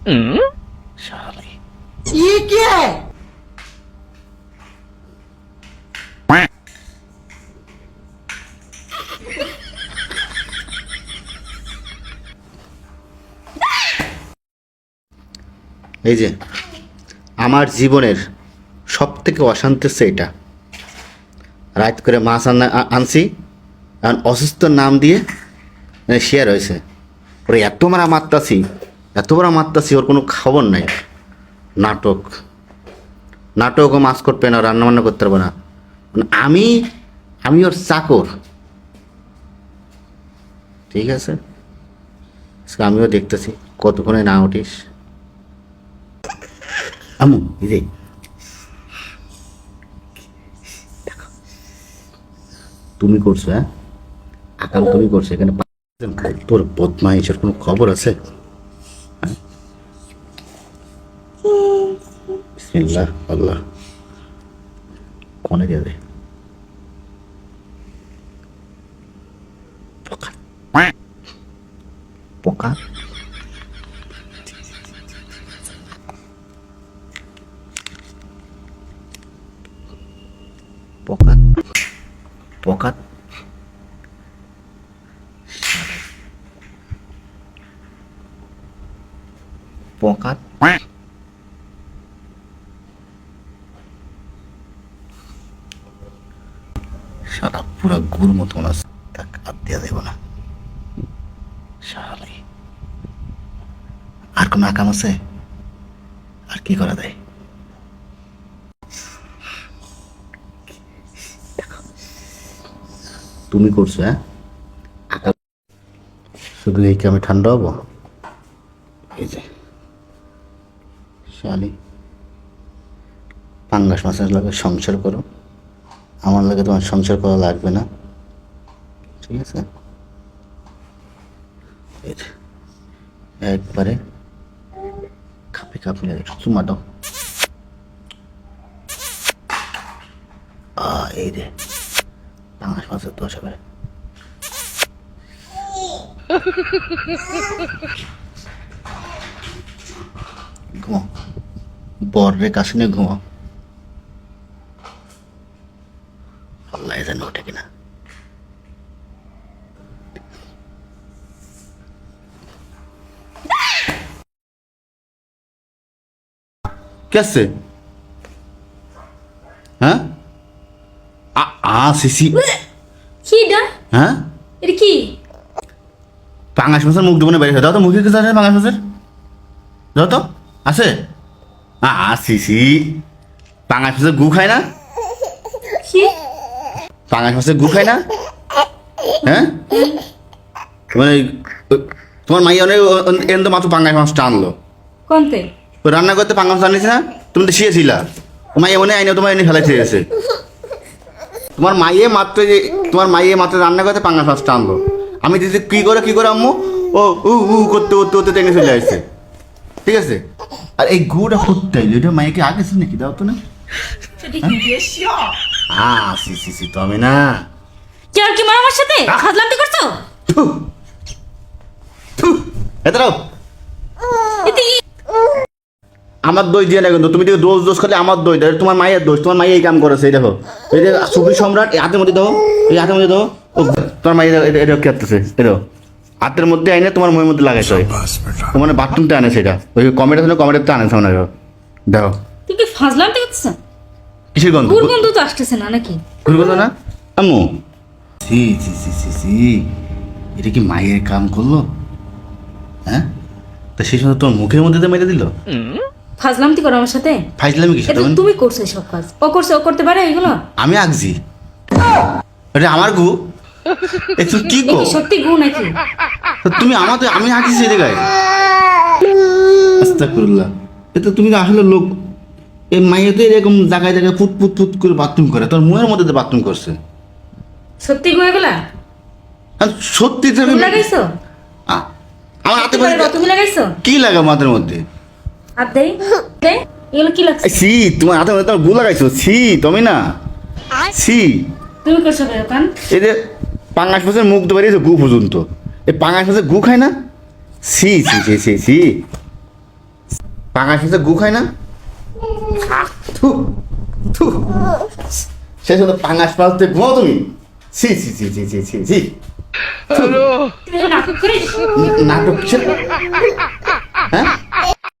শালি ये क्या है? এই যে আমার জীবনের সব থেকে অশান্তি হচ্ছে এটা। রাত করে মাছ আনছি, এখন অসুস্থ নাম দিয়ে শেয়ার হয়েছে। ওরে এত মারতাছি ওর কোনো খবর নাই। নাটকও মাছ করবে না, রান্না বান্না করতে পারবো না। আমি ওর চাকর, ঠিক আছে? আমিও দেখতেছি কতক্ষণে না উঠিস। আমু এই যে তুমি করছো, হ্যাঁ আকাম তুমি করছো এখানে। তোর বদমাইশের কোনো খবর আছে? বিসমিল্লাহ আল্লাহ কনে যাবে পোকা পোকা পোকা পোকা সারা পুরা গুর মতন আছে, তাকে হাত দেওয়া দেব না। শালি আর কোনো আকাম আছে? আর কি করা যায়? তুমি করছো, হ্যাঁ আকাম শুধু এই কামে ঠান্ডা হবো? এই যে শালি পাঙ্গাস মাছের লাগে সংসার করো, আমার লাগে তোমার সংসার করা লাগবে না, ঠিক আছে? একবারে খাপে খাপে একটু চুমা দাও। এই রে পাঙ্গাস মাছের দোষ হবে। ঘুমাও, বরের কাছে নিয়ে ঘুমাও। আল্লাহ জানে ওঠে কিনা। कैसे? হ্যাঁ সিসি কি এটা? হ্যাঁ এটা কি? পাঙ্গাস মাছের মুখ ডুবনে বেরিয়ে দাও তো, মুখে কিছু আছে পাঙ্গাস মাছের? দাও তো, আছে? সিসি পাঙ্গাস মাছের গু খায় না? কি? পাঙ্গাস মাছের গু খায় না? হ্যাঁ মানে তোমার মাইয়া অনেক এন তো মাত্র পাঙ্গাস মাছটা আনলো। কোনতে? ও রান্না করতে পাঙ্গাস মাছ আনিস না? তুমি তো শিয়েছিলা। মাইয়া মনে আইনে তোমার এনে ফেলাই গেছে। তোমার মাইয়ে মাত্র রান্না করতে পাঙ্গাস মাছটা আনলো। আমি দিদি কি করে আম্মু ও উ করতে টেনে চলে আসছে, ঠিক আছে? আর এই গুড়টা ফুটতে এটা মাইয়াকে আগে ছিল নাকি? দাও তো না। সি তো আমি না। কি আর কি মার আমার সাথে ফাজলামি করছো? এতরাও এতে কি? আমার দোষ দিয়ে না, কিন্তু তুমি দেখো দোষ খালি আমার দোষ, তোমার মায়ের দোষ। তোমার মাইয়া এই কাম করেছে, এই দেখো এই যে সুফি সম্রাট এই হাতের মধ্যে দাও, এই হাতের মধ্যে দাও। ও তোমার মাইয়া এটা কি করতেছে? এটা হাতের মধ্যে আইনে তোমার মুখের মধ্যে লাগাইছে। তোমার বাথরুমটা আনে সেটা, ওই কমেডিতে আনে সামনে দেখো। তুই কি ফাজলামি করছিস? কিসের গন্ধ? গুড় গন্ধ তো আসতেছে না নাকি? গুড় গন্ধ না আম্মু? সি এটা কি মায়ের কাম করলো? হ্যাঁ তা সেই সময় তোমার মুখের মধ্যে তো মেরে দিল। ফাজলামি করো আমার সাথে? ফাইজলামি কি? এটা তুমি করছো সব কাজ, ও করছে, ও করতে পারে এগুলো? আমি আঁকছি, এটা আমার গু। তুমি কি গো? সত্যি গু নাকি? তুমি আমি আঁকছি সেই জায়গায়। আস্তাগফিরুল্লাহ। এটা তুমি আসলে লোক এই মাইয়া তো এরকম জায়গায় ফুট করে বাথরুম করে, তোর মুখের মধ্যে বাথরুম করছে। সত্যি গু এগুলা? সত্যি তুমি লাগাইছো? আমার হাতে তুমি লাগাইছো? কি লাগাবো হাতের মধ্যে? হাত দেই দে, এগুলো কি লাগছে? তোমার হাতের মধ্যে তোমার গু লাগাইছো। তুমি না তুমি করছো দোকান? এই যে পাঙ্গাস মাছের মুখ তো বেরিয়েছে গু পর্যন্ত, এই পাঙ্গাস মাছের গু খায় না? সি পাঙাশ মাছে গু খায় না? থু থু সে শুধু পাঙাশ মাছ দিয়ে ঘুমাও তুমি? ছি ছি ছি ছি ছি ছি ছি তুই নাটক করিস? নাটক কিসের?